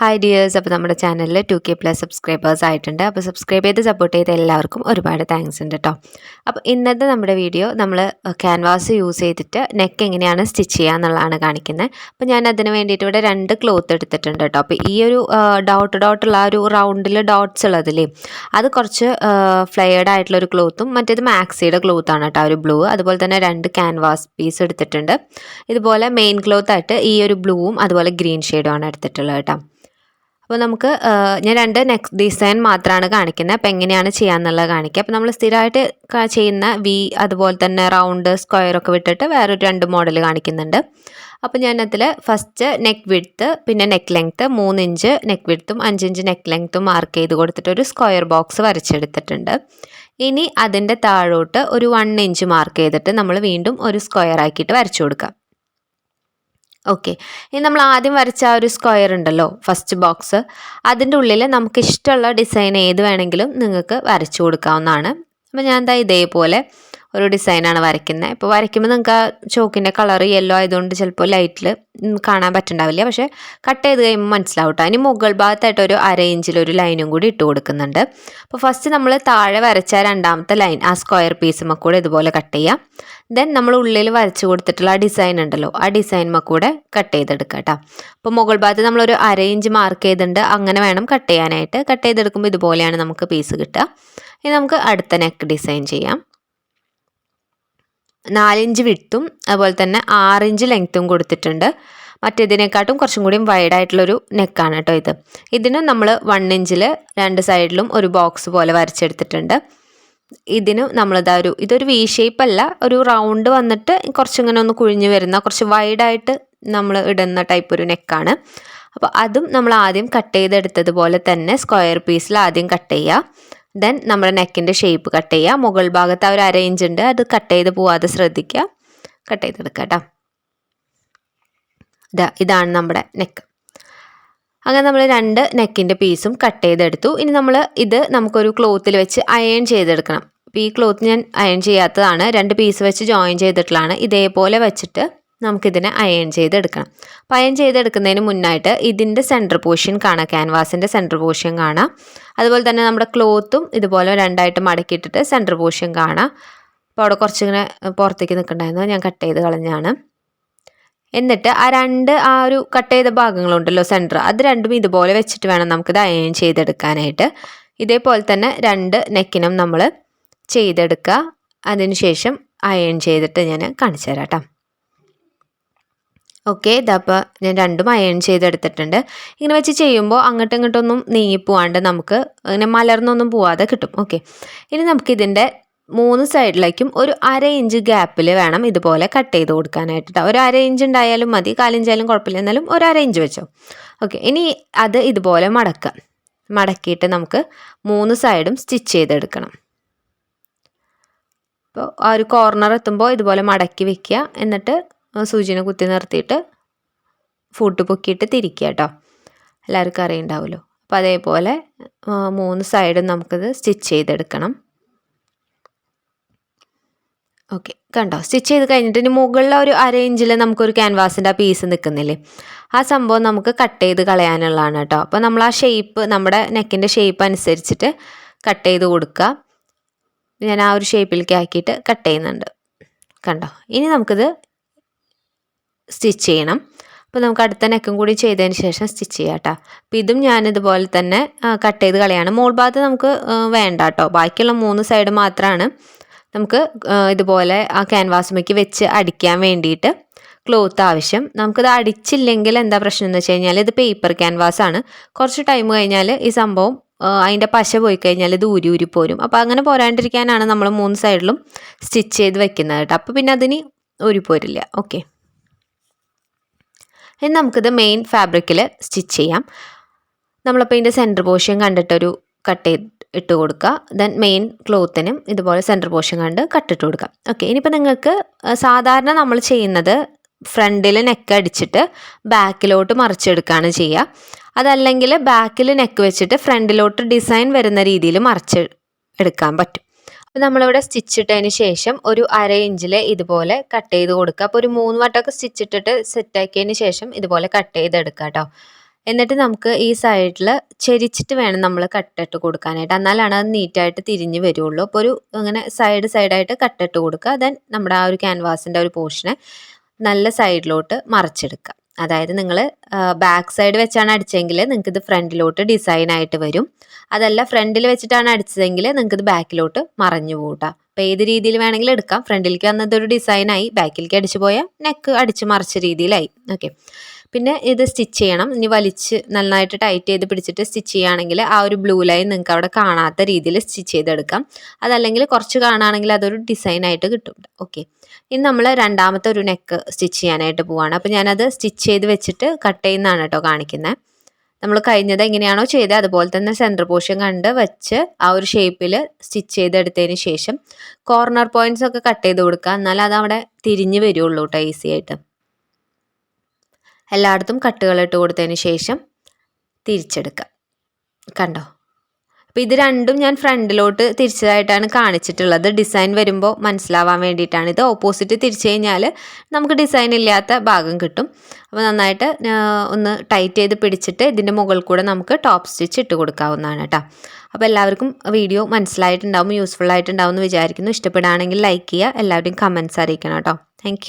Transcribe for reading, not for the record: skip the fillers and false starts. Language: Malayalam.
ഹായ് ഡിയേഴ്സ്, അപ്പോൾ നമ്മുടെ ചാനലിൽ 2K+ സബ്സ്ക്രൈബേഴ്സ് ആയിട്ടുണ്ട്. അപ്പോൾ സബ്സ്ക്രൈബ് ചെയ്ത് സപ്പോർട്ട് ചെയ്ത എല്ലാവർക്കും ഒരുപാട് താങ്ക്സ് ഉണ്ട് കേട്ടോ. അപ്പോൾ ഇന്നത്തെ നമ്മുടെ വീഡിയോ നമ്മൾ ക്യാൻവാസ് യൂസ് ചെയ്തിട്ട് നെക്ക് എങ്ങനെയാണ് സ്റ്റിച്ച് ചെയ്യുക എന്നുള്ളതാണ് കാണിക്കുന്നത്. അപ്പോൾ ഞാൻ അതിന് വേണ്ടിയിട്ട് ഇവിടെ 2 ക്ലോത്ത് എടുത്തിട്ടുണ്ട് കേട്ടോ. അപ്പോൾ ഈ ഒരു ഡോട്ടുള്ള ആ ഒരു റൗണ്ടിൽ ഡോട്ട്സ് ഉള്ളതില്ലേ, അത് കുറച്ച് ഫ്ലെയർഡ് ആയിട്ടുള്ളൊരു ക്ലോത്തും മറ്റേത് മാക്സിയുടെ ക്ലോത്താണ് കേട്ടോ, ഒരു ബ്ലൂ. അതുപോലെ തന്നെ 2 ക്യാൻവാസ് പീസ് എടുത്തിട്ടുണ്ട്. ഇതുപോലെ മെയിൻ ക്ലോത്ത് ആയിട്ട് ഈ ഒരു ബ്ലൂവും അതുപോലെ ഗ്രീൻ ഷെയ്ഡുമാണ് എടുത്തിട്ടുള്ളത് കേട്ടോ. അപ്പോൾ നമുക്ക് ഞാൻ 2 നെക്ക് ഡിസൈൻ മാത്രമാണ് കാണിക്കുന്നത്. അപ്പോൾ എങ്ങനെയാണ് ചെയ്യാമെന്നുള്ളത് കാണിക്കുക. അപ്പോൾ നമ്മൾ സ്ഥിരമായിട്ട് ചെയ്യുന്ന വി അതുപോലെ തന്നെ റൗണ്ട് സ്ക്വയറൊക്കെ വിട്ടിട്ട് വേറൊരു 2 മോഡൽ കാണിക്കുന്നുണ്ട്. അപ്പോൾ ഞാനതിൽ ഫസ്റ്റ് നെക്ക് വിഡ്ത്ത് പിന്നെ നെക്ക് ലെങ്ത്ത് 3 ഇഞ്ച് നെക്ക് വിഡ്ത്തും 5 ഇഞ്ച് നെക്ക് ലെങ്ത്തും മാർക്ക് ചെയ്ത് കൊടുത്തിട്ട് ഒരു സ്ക്വയർ ബോക്സ് വരച്ചെടുത്തിട്ടുണ്ട്. ഇനി അതിൻ്റെ താഴോട്ട് ഒരു 1 ഇഞ്ച് മാർക്ക് ചെയ്തിട്ട് നമ്മൾ വീണ്ടും ഒരു സ്ക്വയർ ആക്കിയിട്ട് വരച്ചു കൊടുക്കാം. ഓക്കെ, ഇനി നമ്മൾ ആദ്യം വരച്ച ആ ഒരു സ്ക്വയർ ഉണ്ടല്ലോ, ഫസ്റ്റ് ബോക്സ്, അതിൻ്റെ ഉള്ളിൽ നമുക്ക് ഇഷ്ടമുള്ള ഡിസൈൻ ഏത് വേണമെങ്കിലും നിങ്ങൾക്ക് വരച്ചു കൊടുക്കാവുന്നതാണ്. അപ്പോൾ ഞാൻ എന്താ ഇതേപോലെ ഒരു ഡിസൈനാണ് വരയ്ക്കുന്നത്. ഇപ്പോൾ വരയ്ക്കുമ്പോൾ നിങ്ങൾക്ക് ആ ചോക്കിൻ്റെ കളർ യെല്ലോ ആയതുകൊണ്ട് ചിലപ്പോൾ ലൈറ്റിൽ കാണാൻ പറ്റുന്നുണ്ടാവില്ല, പക്ഷേ കട്ട് ചെയ്ത് കഴിയുമ്പോൾ മനസ്സിലാവും കേട്ടോ. ഇനി മുകൾ ഭാഗത്തായിട്ട് ഒരു 1/2 ഇഞ്ചിലൊരു ലൈനും കൂടി ഇട്ട് കൊടുക്കുന്നുണ്ട്. അപ്പോൾ ഫസ്റ്റ് നമ്മൾ താഴെ വരച്ച 2ാമത്തെ ലൈൻ ആ സ്ക്വയർ പീസുമ്മ കൂടെ ഇതുപോലെ കട്ട് ചെയ്യാം. ദെൻ നമ്മൾ ഉള്ളിൽ വരച്ച് കൊടുത്തിട്ടുള്ള ആ ഡിസൈൻ ഉണ്ടല്ലോ, ആ ഡിസൈനുമ്മ കൂടെ കട്ട് ചെയ്തെടുക്കുക കേട്ടോ. അപ്പോൾ മുകൾ ഭാഗത്ത് നമ്മളൊരു 1/2 ഇഞ്ച് മാർക്ക് ചെയ്തിട്ടുണ്ട്, അങ്ങനെ വേണം കട്ട് ചെയ്യാനായിട്ട്. കട്ട് ചെയ്തെടുക്കുമ്പോൾ ഇതുപോലെയാണ് നമുക്ക് പീസ് കിട്ടുക. ഇനി നമുക്ക് അടുത്ത നെക്ക് ഡിസൈൻ ചെയ്യാം. 4 ഇഞ്ച് വിഡ്ത്തും അതുപോലെ തന്നെ 6 ഇഞ്ച് ലെങ്ത്തും കൊടുത്തിട്ടുണ്ട്. മറ്റേതിനെക്കാട്ടും കുറച്ചും കൂടി വൈഡ് ആയിട്ടുള്ളൊരു നെക്കാണ് കേട്ടോ ഇത്. ഇതിനും നമ്മൾ 1 ഇഞ്ചിൽ 2 സൈഡിലും ഒരു ബോക്സ് പോലെ വരച്ചെടുത്തിട്ടുണ്ട്. ഇതിനും ഇതൊരു വി ഷേപ്പ് അല്ല, ഒരു റൗണ്ട് വന്നിട്ട് കുറച്ചിങ്ങനെ ഒന്ന് കുഴിഞ്ഞ് വരുന്ന കുറച്ച് വൈഡായിട്ട് നമ്മൾ ഇടുന്ന ടൈപ്പ് ഒരു നെക്കാണ്. അപ്പോൾ അതും നമ്മൾ ആദ്യം കട്ട് ചെയ്തെടുത്തതുപോലെ തന്നെ സ്ക്വയർ പീസിൽ ആദ്യം കട്ട് ചെയ്യുക. ദെൻ നമ്മുടെ നെക്കിൻ്റെ ഷേപ്പ് കട്ട് ചെയ്യുക. മുകൾ ഭാഗത്ത് ആ ഒരു 1/2 ഇഞ്ച് ഉണ്ട്, അത് കട്ട് ചെയ്ത് പോവാതെ ശ്രദ്ധിക്കുക, കട്ട് ചെയ്തെടുക്കുക കേട്ടോ. ഇതാണ് നമ്മുടെ നെക്ക്. അങ്ങനെ നമ്മൾ 2 നെക്കിൻ്റെ പീസും കട്ട് ചെയ്തെടുത്തു. ഇനി നമുക്കൊരു ക്ലോത്തിൽ വെച്ച് അയൺ ചെയ്തെടുക്കണം. അപ്പോൾ ഈ ക്ലോത്ത് ഞാൻ അയൺ ചെയ്യാത്തതാണ്, 2 പീസ് വെച്ച് ജോയിൻ ചെയ്തിട്ടുള്ളതാണ്. ഇതേപോലെ വെച്ചിട്ട് നമുക്കിതിനെ അയൺ ചെയ്തെടുക്കണം. അപ്പോൾ അയൺ ചെയ്തെടുക്കുന്നതിന് മുന്നായിട്ട് ഇതിൻ്റെ സെൻറ്റർ പോർഷൻ കാണാം, ക്യാൻവാസിൻ്റെ സെൻറ്റർ പോർഷൻ കാണാം. അതുപോലെ തന്നെ നമ്മുടെ ക്ലോത്തും ഇതുപോലെ 2ആയിട്ട് മടക്കിയിട്ടിട്ട് സെൻറ്റർ പോർഷൻ കാണാം. അപ്പോൾ അവിടെ കുറച്ചിങ്ങനെ പുറത്തേക്ക് നിൽക്കണ്ടായിരുന്നു, ഞാൻ കട്ട് ചെയ്ത് കളഞ്ഞാണ്. എന്നിട്ട് ആ ഒരു കട്ട് ചെയ്ത ഭാഗങ്ങളുണ്ടല്ലോ സെൻറ്റർ, അത് രണ്ടും ഇതുപോലെ വെച്ചിട്ട് വേണം നമുക്കിത് അയൺ ചെയ്തെടുക്കാനായിട്ട്. ഇതേപോലെ തന്നെ 2 നെക്കിനും നമ്മൾ ചെയ്തെടുക്കുക. അതിനുശേഷം അയൺ ചെയ്തിട്ട് ഞാൻ കാണിച്ചു തരാം കേട്ടോ. ഓക്കെ, ഇതപ്പോൾ ഞാൻ 2ഉം അയൺ ചെയ്തെടുത്തിട്ടുണ്ട്. ഇങ്ങനെ വെച്ച് ചെയ്യുമ്പോൾ അങ്ങോട്ടും ഇങ്ങോട്ടൊന്നും നീങ്ങിപ്പോവാണ്ട് നമുക്ക് ഇങ്ങനെ മലർന്നൊന്നും പോവാതെ കിട്ടും. ഓക്കെ, ഇനി നമുക്കിതിൻ്റെ 3 സൈഡിലേക്കും ഒരു 1/2 ഇഞ്ച് ഗ്യാപ്പിൽ വേണം ഇതുപോലെ കട്ട് ചെയ്ത് കൊടുക്കാനായിട്ട്. ഒരു 1/2 ഇഞ്ച് ഉണ്ടായാലും മതി, 1/4 ഇഞ്ചായാലും കുഴപ്പമില്ല, എന്നാലും ഒരു 1/2 ഇഞ്ച് വെച്ചോ. ഓക്കെ, ഇനി അത് ഇതുപോലെ മടക്കിയിട്ട് നമുക്ക് 3 സൈഡും സ്റ്റിച്ച് ചെയ്തെടുക്കണം. അപ്പോൾ ആ ഒരു കോർണർ എത്തുമ്പോൾ ഇതുപോലെ മടക്കി വെക്കുക. എന്നിട്ട് സൂചിനെ കുത്തി നിർത്തിയിട്ട് ഫൂട്ട് പൊക്കിയിട്ട് തിരിക്കുക കേട്ടോ. എല്ലാവർക്കും അറിയുണ്ടാവുമല്ലോ. അപ്പോൾ അതേപോലെ 3 സൈഡും നമുക്കിത് സ്റ്റിച്ച് ചെയ്തെടുക്കണം. ഓക്കെ, കണ്ടോ, സ്റ്റിച്ച് ചെയ്ത് കഴിഞ്ഞിട്ട് ഇനി മുകളിൽ ഒരു 1/2 ഇഞ്ചിൽ നമുക്കൊരു ക്യാൻവാസിൻ്റെ ആ പീസ് നിൽക്കുന്നില്ലേ, ആ സംഭവം നമുക്ക് കട്ട് ചെയ്ത് കളയാനുള്ളതാണ് കേട്ടോ. അപ്പോൾ നമ്മൾ ആ ഷേപ്പ്, നമ്മുടെ നെക്കിൻ്റെ ഷേപ്പ് അനുസരിച്ചിട്ട് കട്ട് ചെയ്ത് കൊടുക്കുക. ഞാൻ ആ ഒരു ഷേപ്പിലേക്ക് ആക്കിയിട്ട് കട്ട് ചെയ്യുന്നുണ്ട്, കണ്ടോ. ഇനി നമുക്കിത് സ്റ്റിച്ച് ചെയ്യണം. അപ്പോൾ നമുക്ക് അടുത്ത നെക്കും കൂടി ചെയ്തതിന് ശേഷം സ്റ്റിച്ച് ചെയ്യാം കേട്ടോ. അപ്പോൾ ഇതും ഞാനിതുപോലെ തന്നെ കട്ട് ചെയ്ത് കളയാണ്. മോൾ ഭാഗത്ത് നമുക്ക് വേണ്ട കേട്ടോ, ബാക്കിയുള്ള 3 സൈഡ് മാത്രമാണ് നമുക്ക് ഇതുപോലെ ആ ക്യാൻവാസുമേക്ക് വെച്ച് അടിക്കാൻ വേണ്ടിയിട്ട് ക്ലോത്ത് ആവശ്യം. നമുക്കിത് അടിച്ചില്ലെങ്കിൽ എന്താ പ്രശ്നം എന്ന് വെച്ച് കഴിഞ്ഞാൽ, ഇത് പേപ്പർ ക്യാൻവാസാണ്. കുറച്ച് ടൈം കഴിഞ്ഞാൽ ഈ സംഭവം അതിൻ്റെ പശ പോയി കഴിഞ്ഞാൽ ഇത് ഊരി പോരും. അപ്പോൾ അങ്ങനെ പോരാണ്ടിരിക്കാനാണ് നമ്മൾ 3 സൈഡിലും സ്റ്റിച്ച് ചെയ്ത് വെക്കുന്നത് കേട്ടോ. അപ്പോൾ പിന്നെ അതിന് ഊരിപ്പോരില്ല. ഓക്കെ, ഇനി നമുക്കിത് മെയിൻ ഫാബ്രിക്കിൽ സ്റ്റിച്ച് ചെയ്യാം. നമ്മളപ്പോൾ ഇതിൻ്റെ സെൻറ്റർ പോർഷൻ കണ്ടിട്ടൊരു കട്ട് ഇട്ട് കൊടുക്കുക. ദെൻ മെയിൻ ക്ലോത്തിനും ഇതുപോലെ സെൻറ്റർ പോർഷൻ കണ്ട് കട്ടിട്ട് കൊടുക്കാം. ഓക്കെ, ഇനിയിപ്പോൾ നിങ്ങൾക്ക് സാധാരണ നമ്മൾ ചെയ്യുന്നത് ഫ്രണ്ടിൽ നെക്ക് അടിച്ചിട്ട് ബാക്കിലോട്ട് മറിച്ചെടുക്കുകയാണ് ചെയ്യുക. അതല്ലെങ്കിൽ ബാക്കിൽ നെക്ക് വെച്ചിട്ട് ഫ്രണ്ടിലോട്ട് ഡിസൈൻ വരുന്ന രീതിയിൽ മറിച്ച് എടുക്കാൻ പറ്റും. അപ്പോൾ നമ്മളിവിടെ സ്റ്റിച്ച് ഇട്ടതിന് ശേഷം ഒരു 1/2 ഇഞ്ചിൽ ഇതുപോലെ കട്ട് ചെയ്ത് കൊടുക്കുക. അപ്പോൾ ഒരു 3 വട്ടമൊക്കെ സ്റ്റിച്ച് ഇട്ടിട്ട് സെറ്റാക്കിയതിന് ശേഷം ഇതുപോലെ കട്ട് ചെയ്തെടുക്കുക കേട്ടോ. എന്നിട്ട് നമുക്ക് ഈ സൈഡിൽ ചെരിച്ചിട്ട് വേണം നമ്മൾ കട്ടിട്ട് കൊടുക്കാനായിട്ട്. എന്നാലാണ് അത് നീറ്റായിട്ട് തിരിഞ്ഞ് വരുള്ളൂ. അപ്പോൾ ഒരു അങ്ങനെ സൈഡായിട്ട് കട്ടിട്ട് കൊടുക്കുക. ദെൻ നമ്മുടെ ആ ഒരു ക്യാൻവാസിൻ്റെ ഒരു പോർഷനെ നല്ല സൈഡിലോട്ട് മറിച്ചെടുക്കുക. അതായത് നിങ്ങൾ ബാക്ക് സൈഡ് വെച്ചാണ് അടിച്ചെങ്കിൽ നിങ്ങൾക്ക് ഇത് ഫ്രണ്ടിലോട്ട് ഡിസൈനായിട്ട് വരും. അതല്ല ഫ്രണ്ടിൽ വെച്ചിട്ടാണ് അടിച്ചതെങ്കിൽ നിങ്ങൾക്ക് ഇത് ബാക്കിലോട്ട് മറഞ്ഞു പോകട്ടോ. അപ്പോൾ ഏത് രീതിയിൽ വേണമെങ്കിലും എടുക്കാം. ഫ്രണ്ടിലേക്ക് വന്നതൊരു ഡിസൈനായി, ബാക്കിലേക്ക് അടിച്ചു പോയാൽ നെക്ക് അടിച്ച് മറിച്ച രീതിയിലായി. ഓക്കെ, പിന്നെ ഇത് സ്റ്റിച്ച് ചെയ്യണം. ഇനി വലിച്ച് നന്നായിട്ട് ടൈറ്റ് ചെയ്ത് പിടിച്ചിട്ട് സ്റ്റിച്ച് ചെയ്യുകയാണെങ്കിൽ ആ ഒരു ബ്ലൂ ലൈൻ നിങ്ങൾക്ക് അവിടെ കാണാത്ത രീതിയിൽ സ്റ്റിച്ച് ചെയ്തെടുക്കാം. അതല്ലെങ്കിൽ കുറച്ച് കാണുകയാണെങ്കിൽ അതൊരു ഡിസൈനായിട്ട് കിട്ടും. ഓക്കെ, ഇനി നമ്മൾ രണ്ടാമത്തെ ഒരു നെക്ക് സ്റ്റിച്ച് ചെയ്യാനായിട്ട് പോവുകയാണ്. അപ്പോൾ ഞാനത് സ്റ്റിച്ച് ചെയ്ത് വെച്ചിട്ട് കട്ട് ചെയ്യുന്നതാണ് കേട്ടോ കാണിക്കുന്നത്. നമ്മൾ കഴിഞ്ഞത് എങ്ങനെയാണോ ചെയ്തത് അതുപോലെ തന്നെ സെൻറ്റർ പോർഷൻ കണ്ട് വെച്ച് ആ ഒരു ഷേപ്പിൽ സ്റ്റിച്ച് ചെയ്തെടുത്തതിന് ശേഷം കോർണർ പോയിൻറ്റ്സ് ഒക്കെ കട്ട് ചെയ്ത് കൊടുക്കുക. എന്നാൽ അത് അവിടെ തിരിഞ്ഞ് വരുള്ളൂ കേട്ടോ ഈസി ആയിട്ട്. എല്ലായിടത്തും കട്ടുകളിട്ട് കൊടുത്തതിന് ശേഷം തിരിച്ചെടുക്കുക. കണ്ടോ? അപ്പോൾ ഇത് രണ്ടും ഞാൻ ഫ്രണ്ടിലോട്ട് തിരിച്ചതായിട്ടാണ് കാണിച്ചിട്ടുള്ളത്. ഡിസൈൻ വരുമ്പോൾ മനസ്സിലാവാൻ വേണ്ടിയിട്ടാണ്. ഇത് ഓപ്പോസിറ്റ് തിരിച്ചു കഴിഞ്ഞാൽ നമുക്ക് ഡിസൈൻ ഇല്ലാത്ത ഭാഗം കിട്ടും. അപ്പോൾ നന്നായിട്ട് ഒന്ന് ടൈറ്റ് ചെയ്ത് പിടിച്ചിട്ട് ഇതിൻ്റെ മുകളിൽ കൂടെ നമുക്ക് ടോപ്പ് സ്റ്റിച്ച് ഇട്ട് കൊടുക്കാവുന്നതാണ് കേട്ടോ. അപ്പോൾ എല്ലാവർക്കും വീഡിയോ മനസ്സിലായിട്ടുണ്ടാവും, യൂസ്ഫുൾ ആയിട്ടുണ്ടാവും എന്ന് വിചാരിക്കുന്നു. ഇഷ്ടപ്പെടുകയാണെങ്കിൽ ലൈക്ക് ചെയ്യുക, എല്ലാവരും കമൻറ്റ്സ് അറിയിക്കണം കേട്ടോ. താങ്ക്